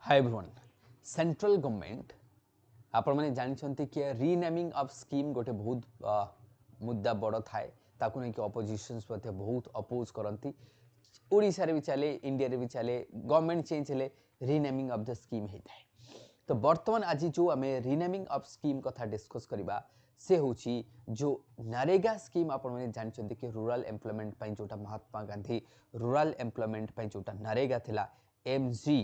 Hi everyone central government आपण माने जानछंती कि रीनेमिंग ऑफ स्कीम गोटे बहुत मुद्दा बड़ थाए ताकू नहीं कि ऑपोजिशंस मध्ये बहुत अपोज करंती ओडिसा रे भी चले इंडिया रे भी चले गवर्नमेंट चेंज हेले रीनेमिंग ऑफ द स्कीम हे थाए। तो वर्तमान आज जो आमे रीनेमिंग ऑफ स्कीम कथा डिस्कस करबा से होची जो नरेगा स्कीम आपण माने जानछंती कि रूरल एम्प्लॉयमेंट पई जोटा महात्मा गांधी रूरल एम्प्लॉयमेंट पई जोटा नरेगा थिला एमजी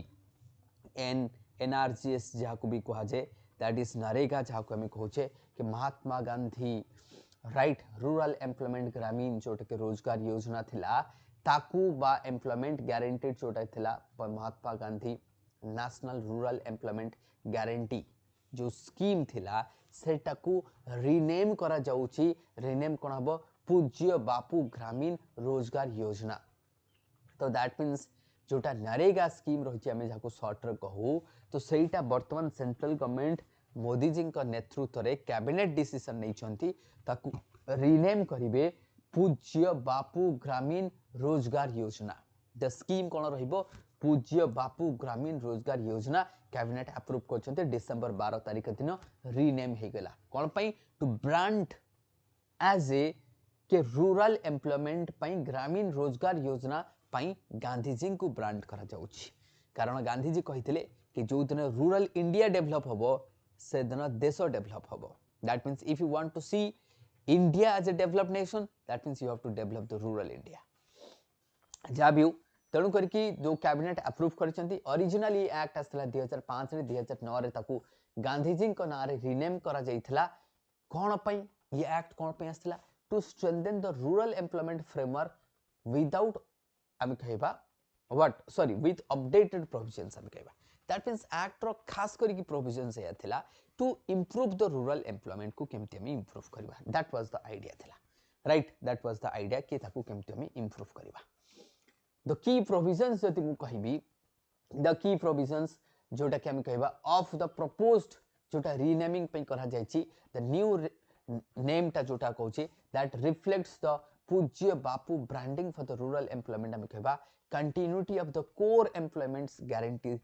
एनआरजीएस जहाँ भी कह जाए दैट इज नरेगा जहाँ को आम कहे कि Mahatma Gandhi right rural employment ग्रामीण जोटा कि रोजगार योजना थिला ताकू बा एम्प्लॉयमेंट गारंटेड जोटा थिला Mahatma Gandhi national rural employment guarantee जो स्कीम थिला सेटाकू रिनेम करा जाउची रिनेम कोन हबो पूज्य बापू ग्रामीण रोजगार योजना। तो दैट मीन्स जोटा नरेगा स्कीम रही आम जहाँ सर्ट्रे कहू तो सहीटा बर्तमान सेंट्रल गवर्नमेंट मोदी जी नेतृत्व में कैबिनेट डिसीजन नहीं रिनेम करेंगे पूज्य बापू ग्रामीण रोजगार योजना। द स्कीम कौन रहिबो पूज्य बापू ग्रामीण रोजगार योजना कैबिनेट अप्रूव कर डिसेंबर 12 तारिख दिन रिनेम हो गला कौन पाई टू ब्रांड एज ए के रूरल एम्प्लॉयमेंट ग्रामीण रोजगार योजना गांधीजी को ब्रांड करा जाउछि कारण गांधीजी कहिथिले कि जो दिन रूरल इंडिया डेवलप होबो से दिन देश डेवलप होबो। That means if you want to see India as a developed nation that means you have to develop the rural India जहाँ भी तेणु करके जो कैबिनेट अप्रूव करछंती ओरिजिनली एक्ट आसला 2005 रे 2009 रे ताकू गांधीजी को नाम रे रिनेम करा जाइथिला कोन पई ये एक्ट कोन पई आसला to strengthen the rural employment framework without आम कहवा what sorry with updated provisions आम कहवा दैट मीन्स एक्ट रो खास करी प्रोविजंस या थिला to improve the rural employment को केमती हम इंप्रूव करबा दैट वाज द आइडिया थिला right that was the idea कि ताकू केमती हम इंप्रूव करबा। द की प्रोविजंस जति मु कहबी द की प्रोविजंस जोटा कि हम कहबा ऑफ द प्रपोज्ड जोटा रीनेमिंग पे करा जायछि द न्यू नेम टा जोटा कहउछि that reflects the Pujya Bapu branding for the rural employment आम कहबा continuity of the core employments guarantee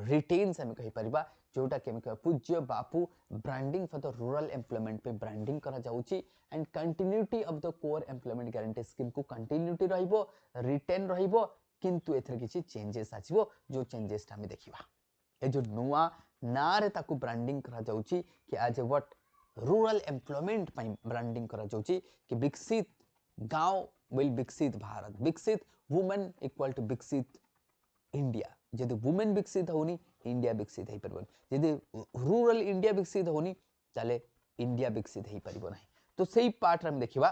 retains आम कहि परिबा जोटा कि आम कहबा Pujya Bapu branding for the rural employment पे ब्रांडिंग करा जाउछि and continuity of the core employment guarantee scheme को कंटिन्यूटी रहइबो रिटेन रहइबो किंतु एथरे किछि चेंजेस आछिबो जो चेंजेस ता हम देखिबा ए जो नुवा ना रे ताकू ब्रांडिंग करा जाउछि कि as a what rural employment पे ब्रांडिंग करा जाउछि कि विकसित गांव विल विकसित भारत विकसित वुमेन इक्वल टू विकसित इंडिया जदि वुमेन विकसित होनी इंडिया विकसित हो पारबन जदि रूरल इंडिया विकसित होनी ताले इंडिया विकसित हो पारबो नाही। तो सही पार्ट हम देखिबा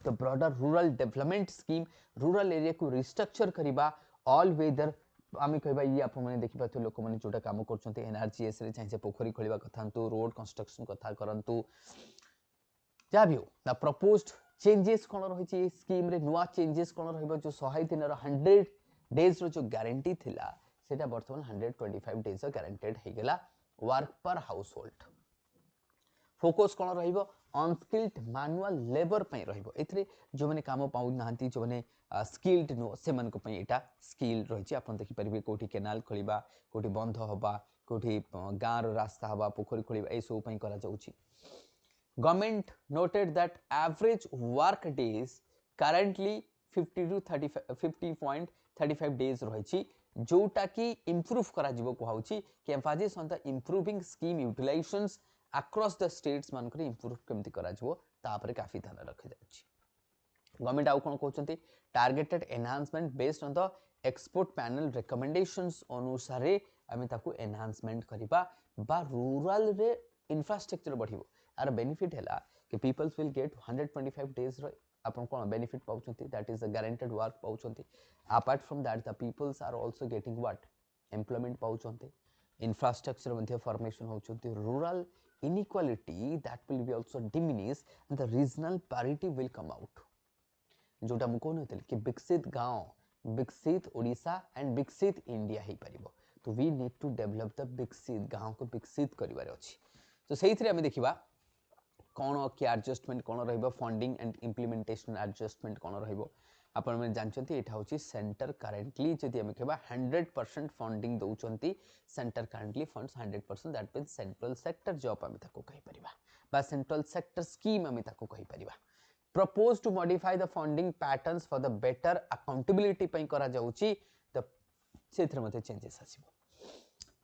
तो broader rural development scheme rural area को रिस्ट्रक्चर करिबा ऑल वेदर आम कहबा ये आप मैंने देखि पाथु लोक माने जोटा काम करछन्ते एनआरजीएस रे चाहे पोखरी खोलिबा कथांतु रोड कंस्ट्रक्शन कथा करंतु जा भी हो ना प्रपोज्ड चेंजेस कौन रही स्कीम रे नुआ चेंजेस कौन रहिबो जो 100 दिन 100 डेज रो जो गारंटी थिला सेटा वर्तमान 125 डेज गारंटेड हे गेला वर्क पर हाउस होल्ड फोकस कौन रहिबो अनस्किल्ड मैनुअल लेबर पई रहिबो एथरे जो माने काम पाउ नांती जो माने स्किल्ड नो से मन को पई एटा स्किल रहिछि आपन देखि परिबे कोठी केनाल खोलिबा कोठी बंध होबा कोठी गां रो रास्ता होबा पोखरी खोलिबा ए सब पई करा जाउछि। Government noted that average work days currently 50 to 50.35 days रही जोटा कि इंप्रूव करा जिवो कहउछि कि Mphasis on the improving scheme utilisations across the states मान करे इंप्रूव केमति करा जिवो ता पर काफी ध्यान रखा जाउछि। गवर्नमेंट आउ कोन कहउछन्ती targeted enhancement based on the expert panel recommendations अनुसार आमे ताकू एनहांसमेंट करिबा बा रूरल रे इंफ्रास्ट्रक्चर बढ़िबो आर बेनिफिट है कि पीपल्स विल गेट 125 डेज अपन कौन बेनिफिट पाउछंती that is the guaranteed work पाउछंती apart from that the peoples are also getting what employment पाउछंती इंफ्रास्ट्रक्चर मध्ये फॉर्मेशन होछंती rural inequality that will be also diminish and the regional parity will come out जोटा मु कोन होतल कि विकसित गांव विकसित ओडिशा एंड विकसित इंडिया हे परिबो तो we need to develop the विकसित गांव को विकसित करिवार अछि। तो सही थरे हमें देखिबा कौन कि एडजस्टमेंट कौन रहिबो फंडिंग एंड इम्प्लीमेंटेशन एडजस्टमेंट कौन रहिबो आपण मैंने जानते एटा हूँ सेंटर करेंटली जदि आम कह 100% फंडिंग दौरान centre currently funds 100% that mean central sector job आम कहीपर सेंट्रल सेक्टर स्कीम आम कहीपर propose to modify the funding patterns for the better accountability करा जाउची द सेथरे मते चेंजेस आसीबो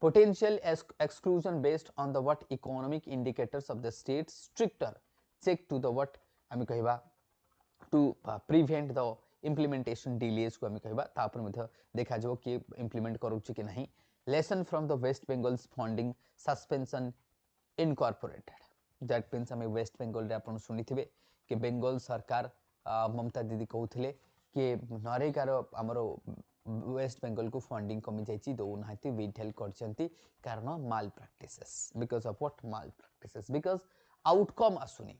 potential exclusion based on the what economic indicators of the state stricter check to the what आम कहबा to prevent the implementation delays को आम कहबा तापर मते देखा जो कि implement करूची कि नहीं lesson from the West Bengal's funding suspension incorporated that means आम West Bengal रे आपण सुनिथिबे कि बेंगल सरकार ममता दीदी कहउथिले कि नरेगार आमर वेस्ट बेंगल को फंडिंग कमी जाइए दौना विथेल कारण malpractices because of what malpractices because outcome आसुनी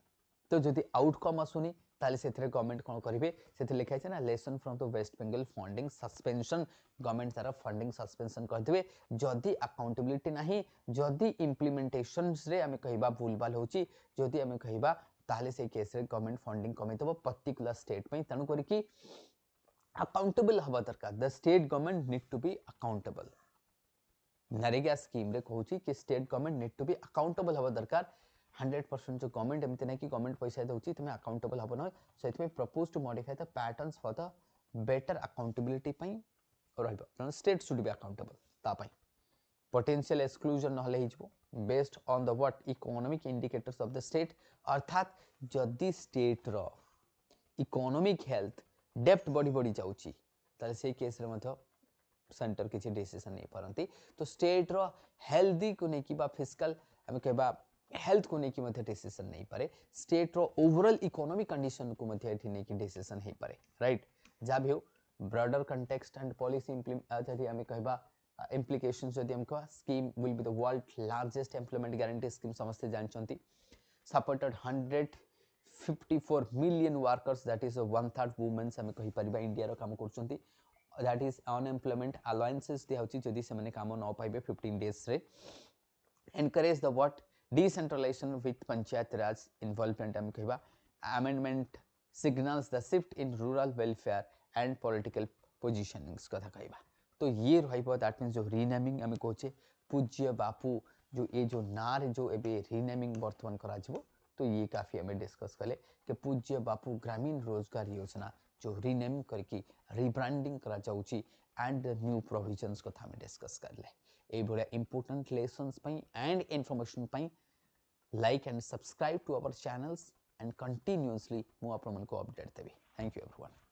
तो जदि आउटकम आसुनी ताले सेथरे गवर्नमेंट कोन करिवे सेथे लिखा है ना lesson from the West Bengal funding suspension government तारा फंडिंग सस्पेंशन कर देबे जदि अकाउंटेबिलिटी नाही जदि इंप्लीमेंटेशंस रे हमें कहिबा भूलभाल होची जदि हमें कहिबा ताले से केस रे गवर्नमेंट फंडिंग कमी देबो पर्टिकुलर स्टेट पई तनु करी कि अकाउंटेबल हवा दरकार the state government need to be accountable NREGA scheme रे कहूची कि state government need to be accountable हवा दरकार 100% जो गवर्नमेंट एमते नै कि गवर्नमेंट पैसा दउची तमे अकाउंटेबल हबो न सेथमे propose to modify the patterns for the better accountability पई रहइबो स्टेट शुड बी अकाउंटेबल ता पई पोटेंशियल एक्सक्लूजन नहले हिजबो based on the what economic indicators of the state अर्थात जदि स्टेट रो इकोनॉमिक हेल्थ डेप्थ बढ़ी बढ़ी जाउची ताले से केस रे मथ सेंटर किछि डिसीजन नै परंती तो स्टेट रो हेल्दी को नै कि बा फिस्कल हम कहबा हेल्थ को नै कि मथ डिसीजन नै पारे स्टेट रो ओवरऑल इकोनॉमिक कंडीशन को मथ एठी नै कि डिसीजन हे पारे राइट जा भी हो broader context and policy implement जदि हम कहबा implications जदि हम कहबा scheme will be the world largest employment guarantee scheme समस्त जानचंती supported 154 million workers that is 1/3 women हमें कहि परिबा इंडिया रो काम करचंती that is unemployment allowances दे होची जदि से माने काम न पाइबे 15 days रे encourage the what decentralization with panchayat raj involvement हम कहबा amendment signals the shift in rural welfare and political positionings कथा कहबा तो ये रहइबो दैट मींस जो रीनेमिंग हम कहचे पूज्य बापू जो ये जो नार जो एबे रीनेमिंग वर्तमान करा जबो तो ये काफी हमें डिस्कस कले कि पूज्य बापू ग्रामीण रोजगार योजना जो रीनेम करके रिब्रांडिंग करा जाउची एंड न्यू प्रोविजंस को हमें डिस्कस करले ए भले इंपोर्टेंट लेसन्स पई एंड इंफॉर्मेशन पई like and subscribe to our channels and continuously मु आपन को update Devi thank you everyone.